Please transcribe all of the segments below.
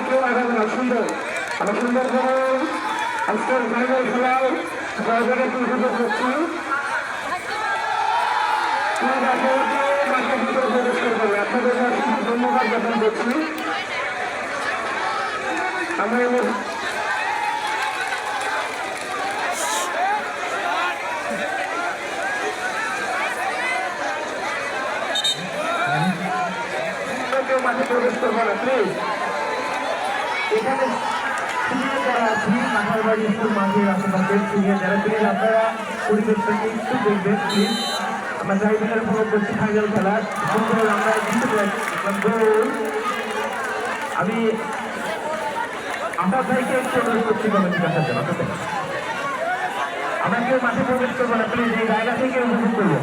কেউ আগাবে না, সুন্দর আমরা সুন্দর করে আজকের ফাইনাল খেলায় জয়টাকে সুযোগ করছি। মাঠের ভিতরে প্রবেশ করবো, আপনাদের ধন্যবাদ জ্ঞাপন করছি। আমরা কেউ মাঠে প্রবেশ করবো না প্লিজ। এখানে সিনিয়র যারা আছি কাঁঠালবাড়ি স্কুল মাঠের আশেপাশের সিনিয়র যারা প্লিজ আপনারা পরিবেশটাকে একটু দেখবেন প্লিজ। আমরা ড্রাইভিংয়ের উপভোগ করছি ফাইনাল খেলা, সুন্দর আমরা জিতে যাচ্ছি। আমি আমার ভাইকে একটু অনুরোধ করছি কমিটির আসার জন্য, আমরা কেউ মাঠে প্রবেশ করবো না প্লিজ, এই জায়গা থেকে উপভোগ করবো।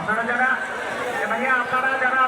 আপনারা যারা